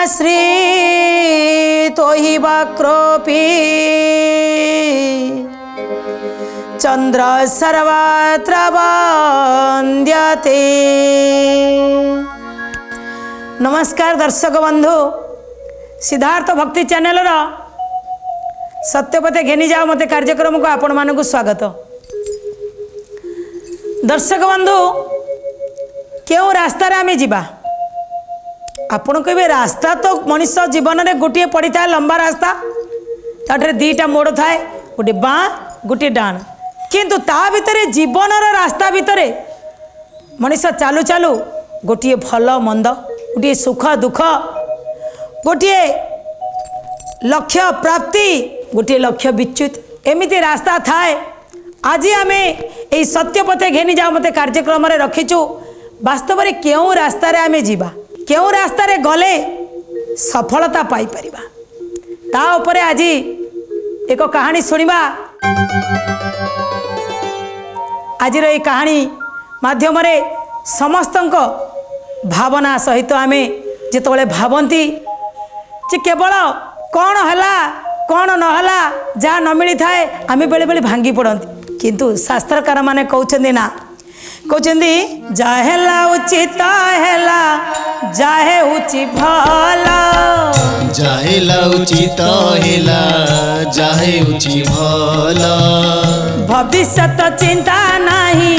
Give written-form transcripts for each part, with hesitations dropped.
श्री तोहि वक्रोपी चंद्र सर्वत्र वंद्यते। नमस्कार दर्शक बंधु, सिद्धार्थ भक्ति चैनल सत्यपथे घेनी जाओ मते कार्यक्रम को आपण मानक स्वागत। दर्शक बंधु, क्यों रास्ता रे आमे जीवा? आपण कहे रास्ता तो मनुष्य जीवन में गोटे पड़ी था लंबा रास्ता, ताठे दीटा मोड़ थाए, गोटे बाँ गोटे डाण, किंतु ता भितर जीवन रास्ता भितर मनुष्य चालू चालू गोटे भल मंद, गोटे सुख दुख, गोटे लक्ष्य प्राप्ति, गोटे लक्ष्य विच्युत, एमती रास्ता थाए। आज आमे यही सत्यपथे घेनी जाओ मते कार्यक्रम रे रखीचु। वास्तव में क्यों रास्ता रे आमे जीवा, क्यों रास्ता रे गले सफलता पाई परिबा, ता उपरे आज एक कहानी सुनिबा। आज ये कहानी माध्यम रे समस्तंक भावना सहित आमे जितबले भावंती जे केवल कौन हला कौन नहला जहाँ न मिली थाए आमे बेले बेले भांगी पड़ती, किंतु शास्त्रकार माने कहउछन्ती ना, कहउछन्ती जाहेला उचित हेला जाहे उचि भला, जाहेला उचित हेला जाहे उचि भला, भविष्यत चिंता नहीं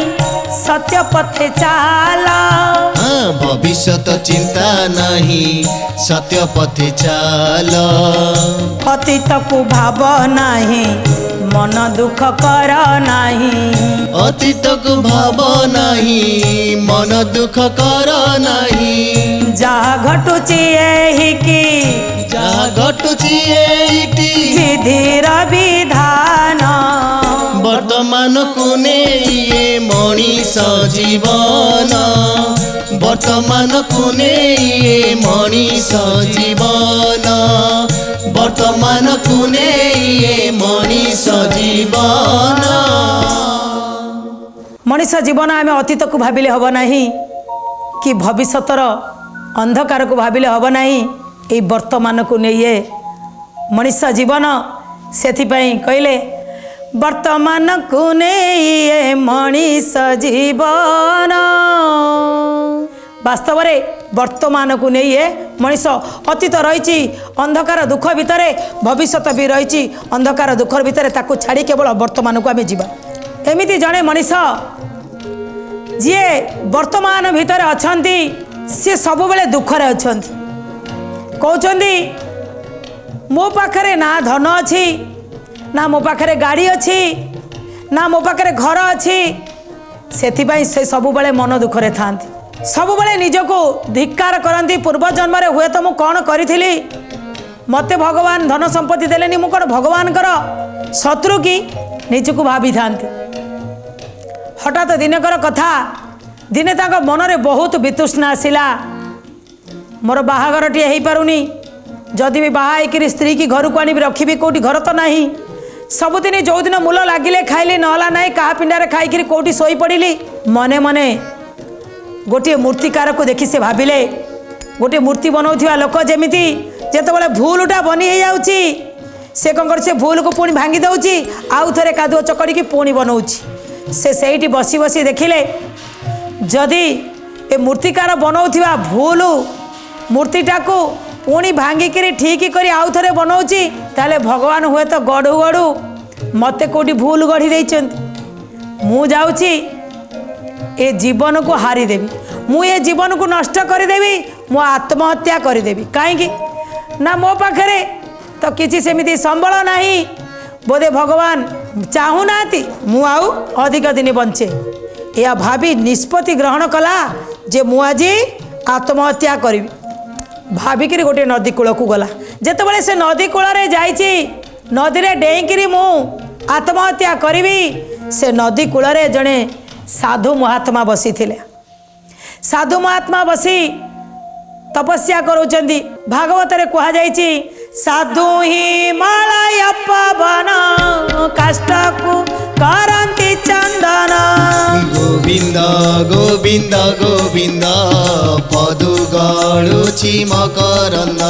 सत्य पथे चाला, भविष्यत चिंता नहीं सत्य पथे चाल, अतीत को भाव नहीं मन दुख कर नहीं, अतीत को भाव नहीं मन दुख कर नहीं, जहाँ घटुची एही की जहाँ घटुची एही विधिर विधान, वर्तमान को नहीं मनीष जीवन, वर्तमान को नहीं मनीष जीवन, वर्तमान को नहीं मनीष जीवन। मनीष जीवन आम अतीत को भाविले हब नहीं कि भविष्यतर अंधकार को भाविले हब नहीं, ये वर्तमान को नहीं मनीष जीवन। सेथिपाई कहले वर्तमान को नहीं मनीष जीवन। वास्तव में वर्तमान को नहीं मनीष अतीत रही अंधकार दुख भितर, भविष्यत भी रही अंधकार दुख भितर, ताकू छाड़ी केवल वर्तमान को आम जीवा। एमिति जड़े मनीष जी वर्तमान भितर अछंती सी सब बेले दुखरे अछंती, कहउछंती मो पाखरे ना धन अच्छी ना मो पाखरे गाड़ी अच्छी ना मो पाखरे घर अच्छी, सेथिपाई से सब बेले मन दुखरे थांती, सब बेले निजको धिक्कार करती। पूर्व जन्म रे हुए तो मु कौन करी मते भगवान धन संपत्ति देलेनी, मु कौन भगवान कर शत्रु की निजको भाभी थांती। हठात दिनकर कथा, दिने तांको मन रे बहुत वितृष्णा आसिला, मोर बाहागर टी हो पारुनी, जदि भी बाहा स्त्री की घर को आनी रखी कौटी घर तो नहीं, सबुदिन जो दिन मूल लगिले खाइली नहला ना क्या पिंडारे खाई कौटी शोई पड़ी। मने मने गोटे मूर्तिकार को देखी से भाविले, गोटे मूर्ति बनाऊा लोक जमीती जितेबाला भूलटा बनी हो जाऊँगी से कौन कर भूल को पुणी भांगी दौची, आउ थे कादुओ चकड़ी पुणी बनाऊँगी। से बसी बसी देखिले जदि ए मूर्तिकार बनाऊा भूल मूर्तिटा को पुणी भांगिकी ठीक कर आउ थे बनाऊँगी, ताले भगवान हुए तो गढ़ू गढ़ू मते कौटी भूल गढ़ी देइछन्ति। मु जाऊँगी ए जीवन को हारीदेवी, मु ए जीवन को नष्ट करदेवी, मु आत्महत्या करदेवी। कहीं ना मो पाखरे तो किसी सेमिति संबल नहीं, बोधे भगवान चाहूना मु आउ अधिक दिन बंचे, या भाभी निष्पत्ति ग्रहण कला जे मु आज आत्महत्या करी। भाविकी गोटे नदी कूल को गला, जितेबाला से नदी कूल जाइए नदी में डेईकरी मु आत्महत्या करी, से नदी कूल जड़े साधु महात्मा बसी थिले। साधु महात्मा बसी तपस्या करूचंदी। भागवत रे कहा जाइछि साधु ही मालय पवन कष्ट को करंती चंदन ଗୋବିନ୍ଦ ଗୋବିନ୍ଦ ଗୋବିନ୍ଦ ପଦୁ ଗଳୁଛି ମକରନ୍ଦ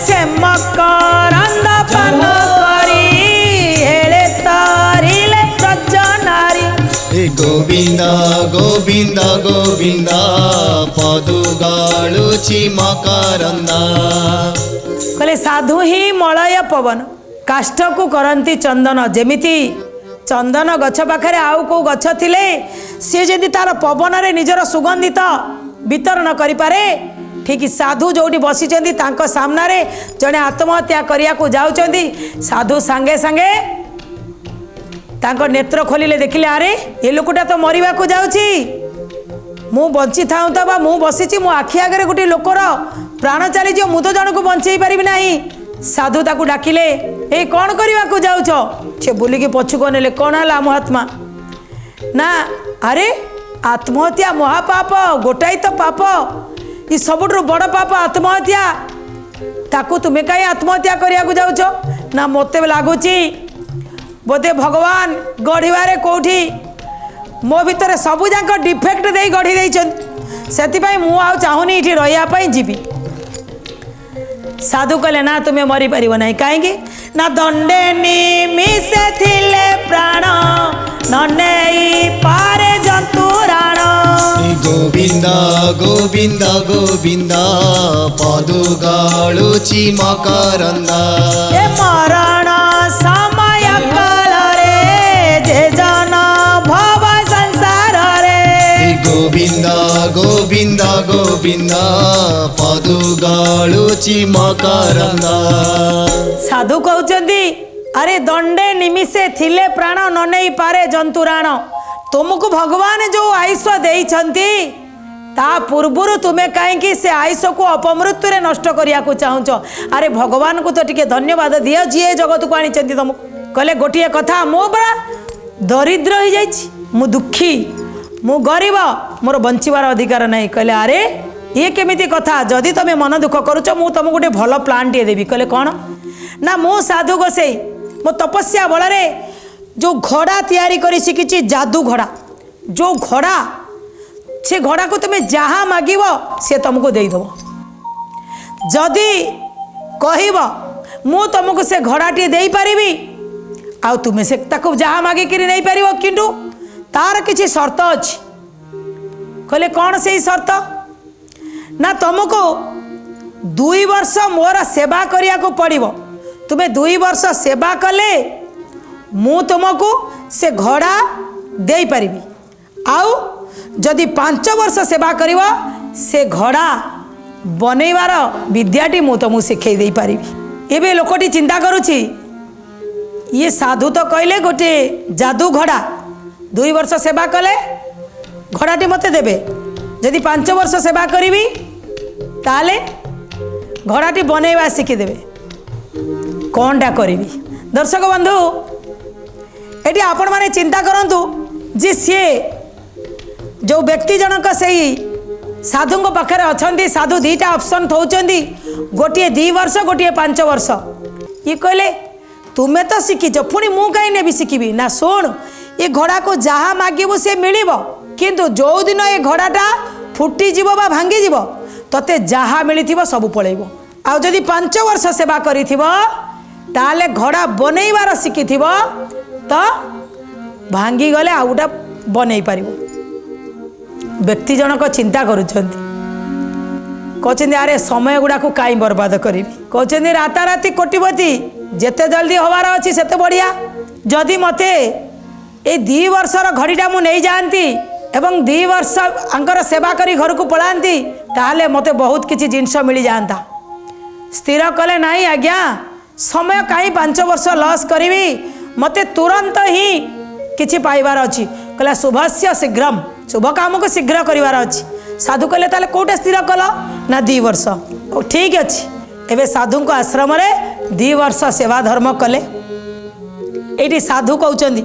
ସେ ମକରନ୍ଦ ପାନ କରି ହେଳେ ତରିଲେ ବ୍ରଜନାରୀ। ଗୋବିନ୍ଦ ଗୋବିନ୍ଦ ଗୋବିନ୍ଦ ପଦୁ ଗଳୁଛି ମକରନ୍ଦ। କହିଲେ ସାଧୁ ହିଁ ମଳୟ ପବନ କାଷ୍ଠକୁ କରନ୍ତି ଚନ୍ଦନ। ଯେମିତି ଚନ୍ଦନ ଗଛ ପାଖରେ ଆଉ କେଉଁ ଗଛ ଥିଲେ ସିଏ ଯଦି ତାର ପବନରେ ନିଜର ସୁଗନ୍ଧିତ ବିତରଣ କରିପାରେ, ଠିକ୍ ସାଧୁ ଯେଉଁଠି ବସିଛନ୍ତି ତାଙ୍କ ସାମ୍ନାରେ ଜଣେ ଆତ୍ମହତ୍ୟା କରିବାକୁ ଯାଉଛନ୍ତି, ସାଧୁ ସାଙ୍ଗେ ସାଙ୍ଗେ ତାଙ୍କ ନେତ୍ର ଖୋଲିଲେ ଦେଖିଲେ ଆରେ ଏ ଲୋକଟା ତ ମରିବାକୁ ଯାଉଛି, ମୁଁ ବଞ୍ଚିଥାଉ ତ ବା ମୁଁ ବସିଛି, ମୋ ଆଖି ଆଗରେ ଗୋଟିଏ ଲୋକର ପ୍ରାଣ ଚାଲିଯିବ, ମୁଁ ତ ଜଣକୁ ବଞ୍ଚେଇ ପାରିବି ନାହିଁ। ସାଧୁ ତାକୁ ଡାକିଲେ ଏଇ କ'ଣ କରିବାକୁ ଯାଉଛ? ସେ ବୁଲିକି ପଛକୁ ନେଲେ କ'ଣ ହେଲା ମହାତ୍ମା? ନା ଆରେ ଆତ୍ମହତ୍ୟା ମହାପାପ, ଗୋଟାଏ ତ ପାପ, ଇ ସବୁଠୁ ବଡ଼ ପାପ ଆତ୍ମହତ୍ୟା, ତାକୁ ତୁମେ କାହିଁ ଆତ୍ମହତ୍ୟା କରିବାକୁ ଯାଉଛ? ନା ମୋତେ ଲାଗୁଛି ବୋଧେ ଭଗବାନ ଗଢ଼ିବାରେ କେଉଁଠି ମୋ ଭିତରେ ସବୁଯାକ ଡିଫେକ୍ଟ ଦେଇ ଗଢ଼ି ଦେଇଛନ୍ତି, ସେଥିପାଇଁ ମୁଁ ଆଉ ଚାହୁଁନି ଏଠି ରହିବା ପାଇଁ, ଯିବି। ସାଧୁ କହିଲେ ନା ତୁମେ ମରିପାରିବ ନାହିଁ। କାହିଁକି? ନା ଦଣ୍ଡେ ନିମିଷେ ଥିଲେ ପ୍ରାଣ ନ ନେଇ ପାରେ ଜନ୍ତୁରାଣ। ଗୋବିନ୍ଦ ଗୋବିନ୍ଦ ଗୋବିନ୍ଦ ପଦୁ ଗଳୁଛି ମକରନ୍ଦ। ଏ ମରଣ ସମୟ କାଳରେ ଯେ ଜନ ଭବ ସଂସାରରେ। ଗୋବିନ୍ଦ ଗୋବିନ୍ଦ ଗୋବିନ୍ଦ ପଦୁ ଗଳୁଛି ମକରନ୍ଦ। ସାଧୁ କହୁଛନ୍ତି ଆରେ ଦଣ୍ଡେ ନିମିଷେ ଥିଲେ ପ୍ରାଣ ନ ନେଇ ପାରେ ଜନ୍ତୁରାଣ। ତୁମକୁ ଭଗବାନ ଯେଉଁ ଆୟୁଷ ଦେଇଛନ୍ତି ତା ପୂର୍ବରୁ ତୁମେ କାହିଁକି ସେ ଆୟୁଷକୁ ଅପମୃତ୍ୟୁରେ ନଷ୍ଟ କରିବାକୁ ଚାହୁଁଛ? ଆରେ ଭଗବାନଙ୍କୁ ତ ଟିକେ ଧନ୍ୟବାଦ ଦିଅ ଯିଏ ଜଗତକୁ ଆଣିଛନ୍ତି ତୁମକୁ। କହିଲେ ଗୋଟିଏ କଥା, ମୁଁ ପରା ଦରିଦ୍ର ହେଇଯାଇଛି, ମୁଁ ଦୁଃଖୀ, ମୁଁ ଗରିବ, ମୋର ବଞ୍ଚିବାର ଅଧିକାର ନାହିଁ। କହିଲେ ଆରେ ଇଏ କେମିତି କଥା? ଯଦି ତୁମେ ମନ ଦୁଃଖ କରୁଛ ମୁଁ ତୁମକୁ ଗୋଟେ ଭଲ ପ୍ଲାନ୍ଟିଏ ଦେବି। କହିଲେ କ'ଣ? ନା ମୁଁ ସାଧୁ ଗୋସେଇ ମୋ ତପସ୍ୟା ବଳରେ ଯେଉଁ ଘୋଡ଼ା ତିଆରି କରି ଶିଖିଛି, ଯାଦୁ ଘୋଡ଼ା, ଯେଉଁ ଘୋଡ଼ା, ସେ ଘୋଡ଼ାକୁ ତୁମେ ଯାହା ମାଗିବ ସେ ତୁମକୁ ଦେଇଦେବ। ଯଦି କହିବ ମୁଁ ତୁମକୁ ସେ ଘୋଡ଼ାଟିଏ ଦେଇପାରିବି ଆଉ ତୁମେ ସେ ତାକୁ ଯାହା ମାଗିକିରି ନେଇପାରିବ, କିନ୍ତୁ ତାର କିଛି ସର୍ତ୍ତ ଅଛି। କହିଲେ କ'ଣ ସେଇ ସର୍ତ୍ତ? ନା ତୁମକୁ 2 ବର୍ଷ ମୋର ସେବା କରିବାକୁ ପଡ଼ିବ। ତୁମେ 2 ବର୍ଷ ସେବା କଲେ ମୁଁ ତୁମକୁ ସେ ଘୋଡ଼ା ଦେଇପାରିବି, ଆଉ ଯଦି 5 ବର୍ଷ ସେବା କରିବ ସେ ଘୋଡ଼ା ବନେଇବାର ବିଦ୍ୟାଟି ମୁଁ ତୁମକୁ ଶିଖେଇ ଦେଇପାରିବି। ଏବେ ଲୋକଟି ଚିନ୍ତା କରୁଛି ଇଏ ସାଧୁ ତ କହିଲେ ଗୋଟିଏ ଯାଦୁ ଘୋଡ଼ା, 2 ବର୍ଷ ସେବା କଲେ ଘୋଡ଼ାଟି ମୋତେ ଦେବେ, ଯଦି 5 ବର୍ଷ ସେବା କରିବି ତାହେଲେ ଘୋଡ଼ାଟି ବନେଇବା ଶିଖିଦେବେ। କ'ଣଟା କରିବି? ଦର୍ଶକ ବନ୍ଧୁ ଏଠି ଆପଣମାନେ ଚିନ୍ତା କରନ୍ତୁ ଯେ ସିଏ ଯେଉଁ ବ୍ୟକ୍ତି ଜଣକ ସେଇ ସାଧୁଙ୍କ ପାଖରେ ଅଛନ୍ତି, ସାଧୁ 2ଟା ଅପସନ୍ ଥଉଛନ୍ତି, ଗୋଟିଏ 2 ବର୍ଷ, ଗୋଟିଏ 5 ବର୍ଷ। ଇଏ କହିଲେ ତୁମେ ତ ଶିଖିଛ, ପୁଣି ମୁଁ କାହିଁ ନେବି ଶିଖିବି? ନା ଶୁଣ, ଏ ଘୋଡ଼ାକୁ ଯାହା ମାଗିବୁ ସେ ମିଳିବ, କିନ୍ତୁ ଯେଉଁଦିନ ଏ ଘୋଡ଼ାଟା ଫୁଟିଯିବ ବା ଭାଙ୍ଗିଯିବ ତତେ ଯାହା ମିଳିଥିବ ସବୁ ପଳେଇବ। ଆଉ ଯଦି 5 ବର୍ଷ ସେବା କରିଥିବ ତାହେଲେ ଘୋଡ଼ା ବନେଇବାର ଶିଖିଥିବ ତ ଭାଙ୍ଗିଗଲେ ଆଉ ଗୋଟା ବନେଇ ପାରିବ। ବ୍ୟକ୍ତି ଜଣକ ଚିନ୍ତା କରୁଛନ୍ତି, କହୁଛନ୍ତି ଆରେ ସମୟ ଗୁଡ଼ାକୁ କାହିଁ ବର୍ବାଦ କରିବି? କହୁଛନ୍ତି ରାତାରାତି କୋଟିପତି, ଯେତେ ଜଲ୍ଦି ହେବାର ଅଛି ସେତେ ବଢ଼ିଆ। ଯଦି ମୋତେ এই 2 ବର୍ଷର ଘଡ଼ିଟା ମୁଁ ନେଇଯାଆନ୍ତି ଏବଂ 2 ବର୍ଷ ଆଙ୍କର ସେବା କରି ଘରକୁ ପଳାନ୍ତି ତାହେଲେ ମୋତେ ବହୁତ କିଛି ଜିନିଷ ମିଳିଯାଆନ୍ତା। ସ୍ଥିର କଲେ ନାହିଁ ଆଜ୍ଞା, ସମୟ କାହିଁ 5 ବର୍ଷ ଲସ୍ କରିବି, ମୋତେ ତୁରନ୍ତ ହିଁ କିଛି ପାଇବାର ଅଛି। କହିଲା ଶୁଭସ୍ୟ ଶୀଘ୍ରମ୍, ଶୁଭ କାମକୁ ଶୀଘ୍ର କରିବାର ଅଛି। ସାଧୁ କହିଲେ ତାହେଲେ କେଉଁଟା ସ୍ଥିର କଲ? ନା 2 ବର୍ଷ। ଠିକ୍ ଅଛି, ଏବେ ସାଧୁଙ୍କ ଆଶ୍ରମରେ 2 ବର୍ଷ ସେବା ଧର୍ମ କଲେ। ଏଇଠି ସାଧୁ କହୁଛନ୍ତି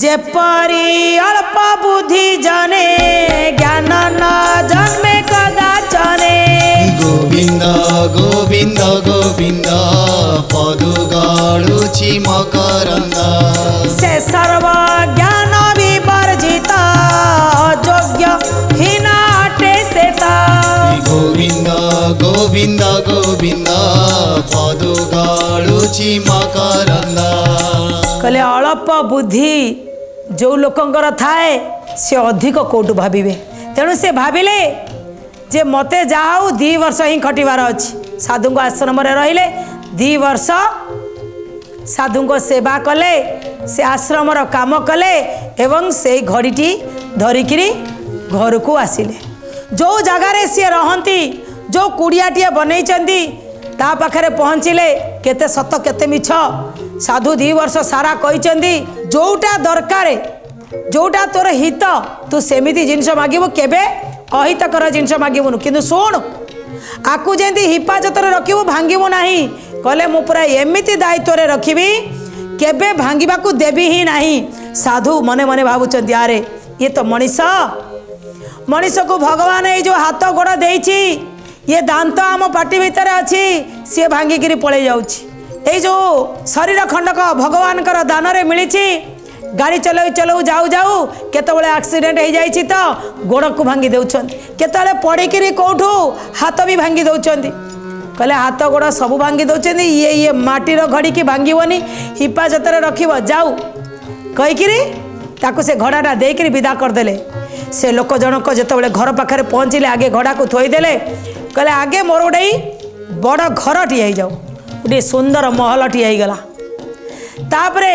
ଯେପରି ଅଳ୍ପ ବୁଦ୍ଧି ଜନେ ଜ୍ଞାନ ନ ଜନ୍ମେ କଦାଚନେ। ଗୋବିନ୍ଦ ଗୋବିନ୍ଦ ଗୋବିନ୍ଦ ପଦୁ ଗଳୁଛି ମକରନ୍ଦ। ସେ ସର୍ବ ଜ୍ଞାନ ବିବର୍ଜିତ मकरंद कहले अल्प बुद्धि जो लोकंकर थाए से अधिक कोटु भाविबे तेणु से भाविले जे मते जाऊ 2 वर्ष ही खटिबार अछि साधु को आश्रम रे रहिले 2 वर्ष साधु को सेवा कले से आश्रम रो काम कले एवं से घड़ीटी धरिकिरी घर को आसिले जो जगार सी रहती जो कुड़ियाटिए बनई ता पाखरे पहुँचिले केते सत केते मिछ साधु 2 वर्ष सारा कहते जोटा दरकार जोटा तोर हित तू सेमिति जिनस मागिबो केबे अहितकर जिनस मागिबुनु किंतु शुण आकु जेंती हिफाजत रखिबु भांगिबु नाही कहले मु पूरा एमिति दायित्व रे रखिबी केबे भांगिबाकू देबी ही नाही साधु मने मने भाबुचंती अरे ये तो मनीष को भगवान ये जो हाथ गोड़ देइछि ये दांत आम पाटी भितर अच्छी सी भांगिकी पलि जाऊँ जो शरीर खंडक भगवान दान रे मिली गाड़ी चलाऊ चलाऊ जाऊ जाऊ केतबले एक्सीडेंट हो जाइछि तो गोड़ को भांगी दउछन केतबले पड़िकी कौठू हाथ भी भांगी दउछन कहले हाथ गोड़ सब भांगी दउछन ये माटीर घड़ी की भांगीबनी हिफाजत रे रखिब जाऊ कहीकिरी ताकू से घड़ाटा देकर विदा करदेले से लोक जनक जिते घर पाखे पहुँचले आगे घड़ा को थोईदेले कहले आगे मोर गोटे बड़ घर टी जाऊ गोटे सुंदर महल टी गला तापरे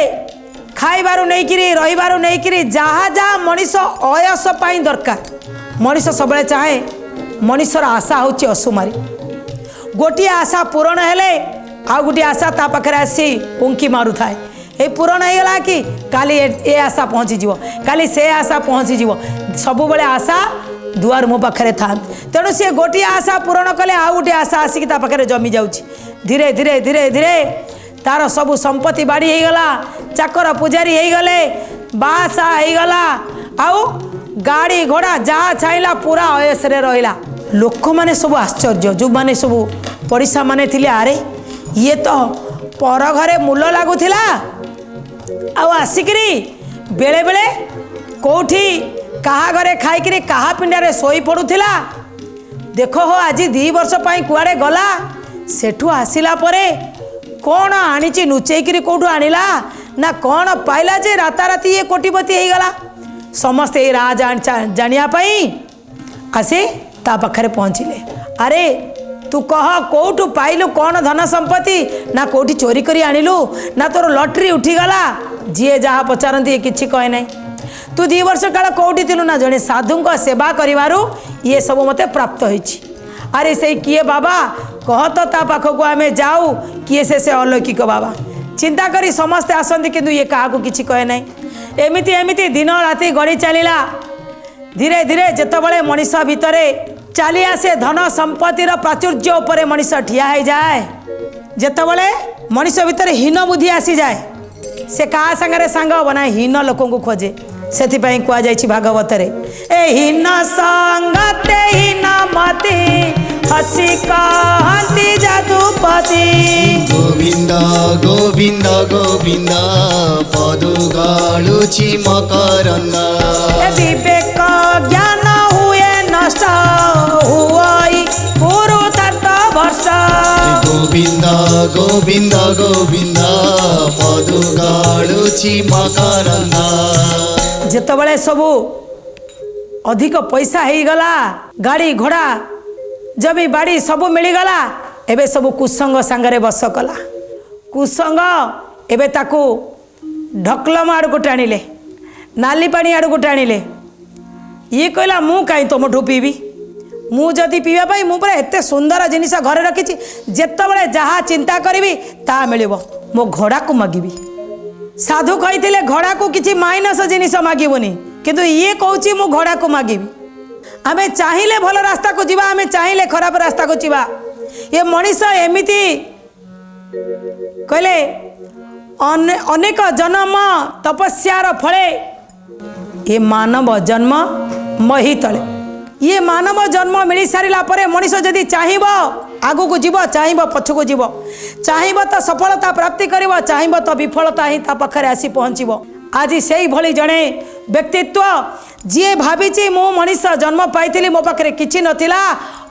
खाइबारु नहींकरी रहिबारु नहींकरी जहाँ जहाँ मनीष अयस पाई दरकार मनीष सब चाहे मनीषर आशा होची असुमारी गोटे आशा पूरण हेले आ गोटे आशा ता पाखे आसी उंकी मारू थाए ये पूरण हो गला कि काली ए आशा पहुँची जीव काली से आशा पहुँची जीव सब बड़े आशा दुआर मो पाखे था तेणु सी गोटे आशा पूरण कले आ गोटे आशा आसिक पाखे जमी जाऊँगी धीरे धीरे धीरे धीरे तार सबू संपत्ति बाड़ी हो गला चाकर पूजारी हो गले बासा हो गला आउ गाड़ी घोड़ा जहाँ चाहिला पूरा अयस रे रहिला लोक माने सब आश्चर्य जो माने सब पड़िशा माने थिले अरे ये तो पर घरे मूल लगुला आउ आसिकरी बेले बेले कोठी कहा घरे खाइकरी कहा पिंडारे सोई पड़ुथिला देखो हो आज 2 वर्ष पाई कुआड़े गला सेठू आसिला परे कौन आनीची नुचेकरी कौटू आनिला ना कौन पाइला जे राताराती ये कोटिपति हो गला समस्ते ये राज जानिया पाई आसी ता पाखरे पहुँचिले अरे तू कह कौटू पाइलु कौन धन संपत्ति ना कौटी चोरी करी आनिलु ना तोर लटरी उठीगला जी जहाँ पचारती किसी कहे ना तू 2 वर्ष काल कौटी थिलु ना जड़े साधु सेवा करिवारु ये सब मते प्राप्त होइछि अरे से किए बाबा कह तो ता पाखक आम जाऊ किए से अलौकिक बाबा चिंता करी समस्ते आसती किंतु ये क्या किसी कहे ना एमिति एमिति दिन राति गड़ी चलला धीरे धीरे जितेबाला मनीष भितर चली आसे धन संपत्तिर प्राचुर्य उपरे मनीष ठिया हो जाए जितेबाला मनीष भितर हीन बुद्धि आसी जाए से क्या सांगे सांग बना हीन लोक खोजे से कह जाए भागवत रे ए हीन संगते हीन मति हसी कहती जादुपति गोविंद गोविंद गोविंद पदु गालुची मकरंद विवेक ज्ञान हुए नष्ट हुई गुरु तट वर्ष गोविंद गोविंद गोविंद पदु गालुची मकरंद जितेबाला सबू अधिक पैसा हो गला गाड़ी घोड़ा जमी बाड़ी सबू मिलगला एबे सबू कुसंग सांगरे बस कला कुसंग एबे ताकू ढकलम आड़ को टाणिले नाली पानी आड़ को टाणिले ये कहला मु कहीं तुमठू पीबी मु जदि पीवाई मु पूरा एत सुंदर जिनिस घरे रखी जितेबाला जहाँ चिंता करी ता मिल मो घोड़ा को मागिबी साधु कही घोड़ा को किसी माइनस जिनिस मागबुनि किंतु ये कहूँ मु घोड़ा को मागिबी आमे चाहिए भल रास्ता को जीवा आमे चाहिए खराब रास्ता को जीवा ये मनीष एमिति कहले अनेक जन्म तपस्यार फले ये मानव जन्म मही तले ये मानव जन्म मिल सारा पर मनीष जदि चाहब आगू को जीव चाहब पछक जीव चाहब तो सफलता प्राप्ति कर चाहब तो विफलता ही पाखे आसी पहुँचब आज से भली जड़े व्यक्तित्व जी भावी मु मनीष जन्म पाई मो पाखे किसी नथिला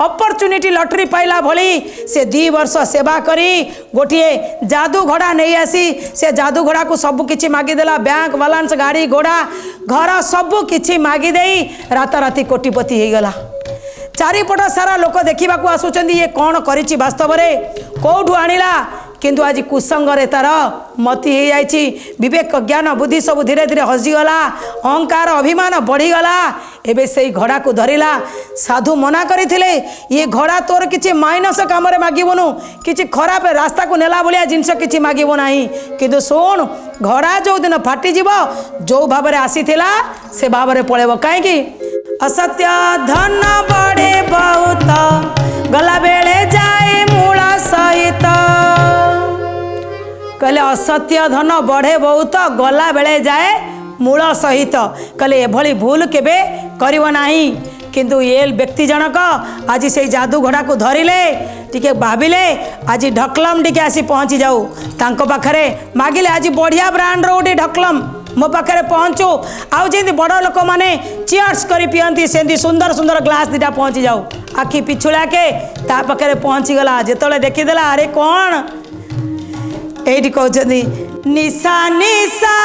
अपॉर्चुनिटी लॉटरी पाइला भली से 2 वर्ष सेवा करी गोटे जादू घोड़ा नहीं आसी से जादू घोड़ा को सब किछि मागिदेला बैंक बालांस गाड़ी घोड़ा घर सब किछि मागिदे राताराति कोटिपति हो गला। चारिपट सारा लोक देखा आसुचंदी ये कौन करिछि वास्तव में कौठू आनिला किंतु आज कुसंगरे तार मति हो जाइछि विवेक ज्ञान बुद्धि सब धीरे धीरे हजिगला अहंकार अभिमान बढ़ीगला एबे से घोड़ा को धरिला साधु मना करथिले ये घोड़ा तोर किछि माइनस काम रे मागिबनु किछि खराब रास्ता को नेला भलिया जिनस किछि मागिबो नाही किंतु सुन घोड़ा जो दिन फाटी जीव जो भाव रे आसीथिला से भाव रे पळेबो काहे कि असत्य धन बढ़े बहुत गला बेले जाए मूल सहित कहले असत्य धन बढ़े बहुत गला बेले जाए मूल सहित कहले एभली भूल केबे करिवो नाही किंतु ये व्यक्ति जनक आज से जादू घोड़ा को धरिले टिके भाविले आज ढकलम टिके आसी पहुँची जाऊ तांको पाखरे मागिले आज बढ़िया ब्रांड रो गोटे ढकलम मो पाखे पहुँचू आउ जमी बड़ लोक मैंने चियर्स कर पियंती से सुंदर सुंदर ग्लास दीटा पहुँची जाऊ आखि पिछुड़ा के ता पाखे पहुँची गला जिते देखीदेला अरे कौन ये कहते निशा निशा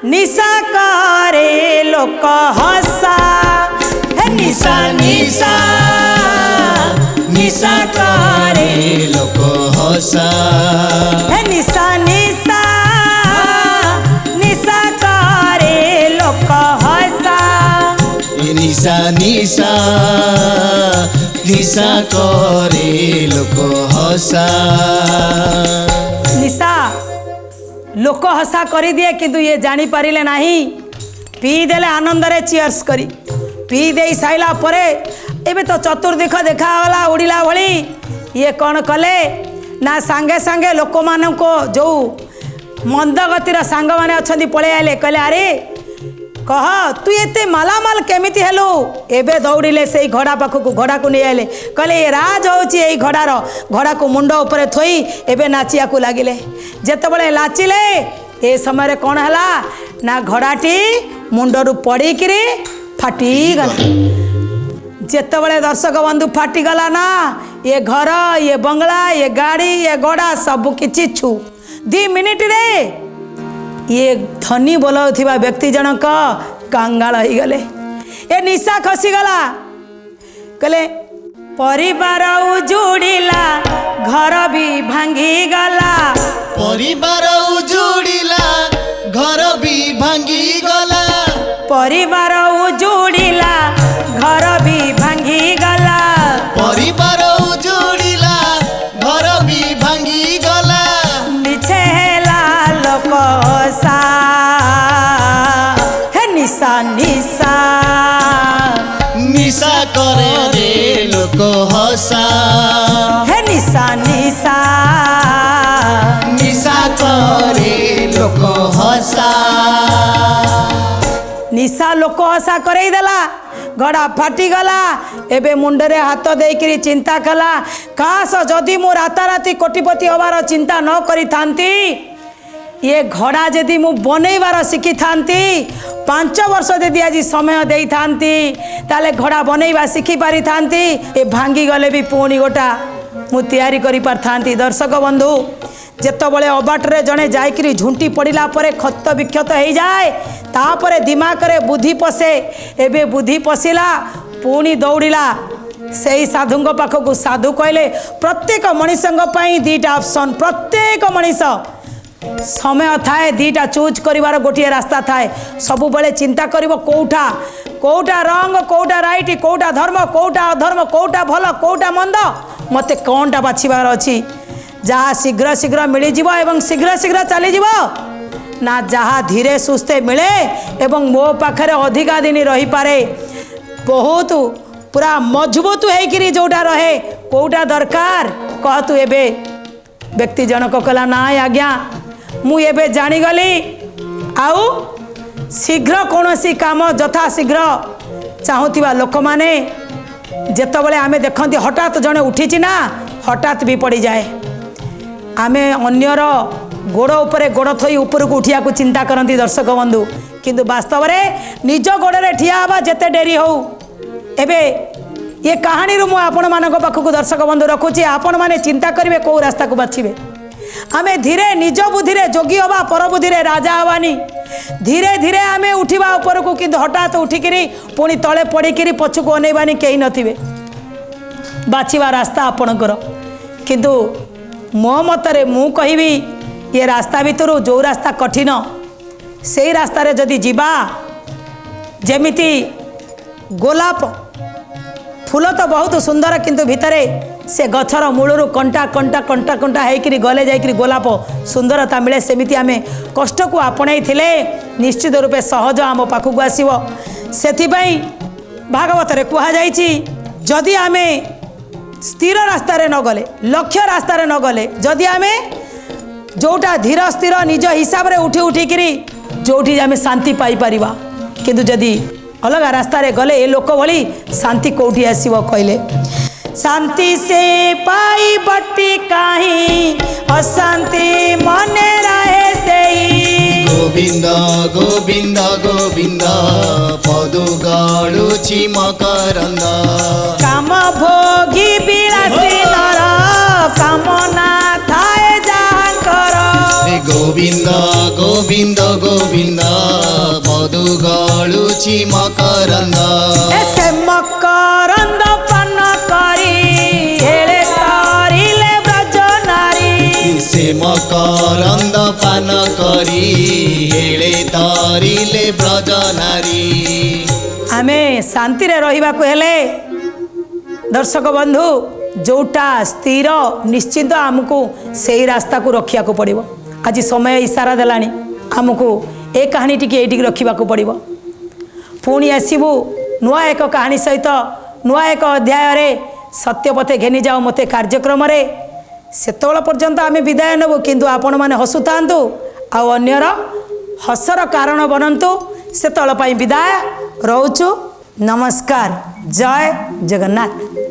निशा करे लोक हसा हे निशा निशा निशा करे लोक हसा हे निशा निशा निशा करे लोक हसा निशा निशा निशा करे लोक हसा निशा लोक हसा कर दिए किंतु ये जानी पारिले नहीं पी देले आनंद रे चियर्स करी पी दे साइला परे एबे तो चतुर्दिख देखागला उड़िला भली ये कौन कले ना सांगे सांगे लोक मान को जो मंद गतिर सांग मैंने अच्छा पलि आए कहले अरे कह तू एते मालामाल केमिति हेलु एबे दौड़िले से घोड़ा पाखक घोड़ा को नहीं आइले कहले ये राज होची ए घोड़ार घोड़ा को मुंड ऊपर थोई एबे नाचिया को लागिले जेतेबेले नाचिले ए समय कौन हला ना घोड़ाटी मुंडरू पड़ीकि फाटी गला जेतेबेले दर्शक बंधु फाटी गला ना ये घर ये बंगला ये गाड़ी ये घोड़ा सब किछि छु 2 मिनिट रे ये धनी बोलाउथिबा व्यक्ति जनक कांगाल हो गले ए निशा खसीगला कहले परिवार उजुड़िला घर भी भांगी गला परिवार उजुड़िला घर भी भांगी गला परिवार उजुड़िला घर भी भांगी गला परिवार उजुड़िला घर भी भांगी गला मिछे हेला लोक हसा हे निशा निशा निशा करे रे लोक हसा हे निशा निशा निशा करे लोक हसा निशा लोक हसा करई देला घोड़ा फाटीगला एबे मुंडरे हाथ देकरी चिंता कला काश जदि मु राताराति कोटिपति हबार चिंता न करी थांती ये घोड़ा जदि मु बनैबार शिखी थांती 5 वर्ष यदि आज समय दे थांती ताले घोड़ा बनैबा शिखी पारि थांती ए भांगी गले भी पुणी गोटा मु तैयारी करि पार थांती। दर्शक बंधु जेतबले अबाटरे जड़े जाइकरी झुंटी पड़िला परे क्षत विक्षत हो जाए तापरे दिमाग रे बुद्धि पशे एबे बुद्धि पशिला पुणी दौड़िला से साधुंग पाखक साधु कहले प्रत्येक मनीषंग पई 2टा ऑप्शन प्रत्येक मनीष समय थाए 2टा चूज करिवार गोटे रास्ता थाए सबु बेले चिंता करिवो कोउठा कोउठा रंग कोउठा राइट कोउठा धर्म कोउठा अधर्म कोउठा भल कोउठा मंद मते कोनटा बाछिबार अछि जहाँ शीघ्र शीघ्र मिल जीवो एवं शीघ्र शीघ्र चली जीवो ना जहाँ धीरे सुस्थे मिले एवं मो पाखरे अधिका दिन रही पारे बहुत पूरा मजबूत होइकिरी जोटा रहे कोउटा दरकार कह तू एबे व्यक्ति जनक कला ना आज्ञा मु एबे जानिगली आउ शीघ्र कौनसी काम यथा शीघ्र चाहूथिबा लोक माने जेतबेले आमे देखंती हठात जने उठीची ना हठात भी पड़ी जाए आमे अन्यर गोड़ उपरे गोड़ थई ऊपर को उठिया को चिंता करती दर्शक बंधु किंतु वास्तव में निज गोड़े ठिया हवा जेते डेरी हो एबे ये कहानी रु आपण मानक पाखक दर्शक बंधु रखुची आपण माने चिंता करेंगे कौ रास्ता को बाछिबे आमे धीरे निज बुद्धि रे जोगी हवा पर बुद्धि रे राजा हवानी धीरे धीरे आमे उठिबा ऊपर को किंतु हठात उठिकिरी पुणी तले पड़िकिरी पछुक अनेबानी केही नथिबे बाछिबा रास्ता आपणकर किंतु मो मतरे मु कहिबी ये रास्ता भितर जो रास्ता कठिन से रास्ता रे जदि जीवा जेमिति गोलाप फूल तो बहुत सुंदर किंतु भितरे से गछर मूलरू कंटा कंटा कंटा कंटा होकर गले जाइकरी गोलाप सुंदरता मिले सेमिति आमे कष्ट को आपणे थिले निश्चित रूपे सहज आम पाखक आसीबो सेथिपई भागवत रे कुहा जाइछि जदि आमे स्थिर रास्ता रे न गले लक्ष्य रास्ता रे न गले जदि आमे जोटा धीर स्थिर निज हिसाब रे उठी उठिकरी जोठी आमे शांति पाई परिबा किंतु जदि अलग रास्ता रे गले ए लोक भली शांति कोठी आसीबो कहले शांति से पाई बट्टी काहीं अशांति मने रहे सेई गोविंद गोविंद गोविंद पदु गाड़ुछि मकरंद काम भोगी विलासी नर कामना थाए जाकर गोविंद गोविंद गोविंद पदु गाड़ुछि मकरंद ऐसे मकरंद पान करी हेले तारिले ब्रज नारी से मकरंद पान करी हेले तारिले ब्रज नारी आमे शांति रे रहिबा को हेले दर्शक बंधु जोटा स्थिर निश्चिंत आमको सही रास्ता को रखिया को पड़िबो आज समय इशारा देलानी आमको ए कहानी टिके एटिक रखिबा को पड़िबो पुणी आसीबु नुआ एक कहानी सहित नुआ एक अध्याय रे सत्य पथे घेनी जाओ मते कार्यक्रम रे सेतोल पर्यंत आमे विदाय नेबो किंतु आपण माने हसुतांतु आ अन्यर हसर कारण बनंतु सेतोल पई विदाय रहउछु नमस्कार जय जगन्नाथ।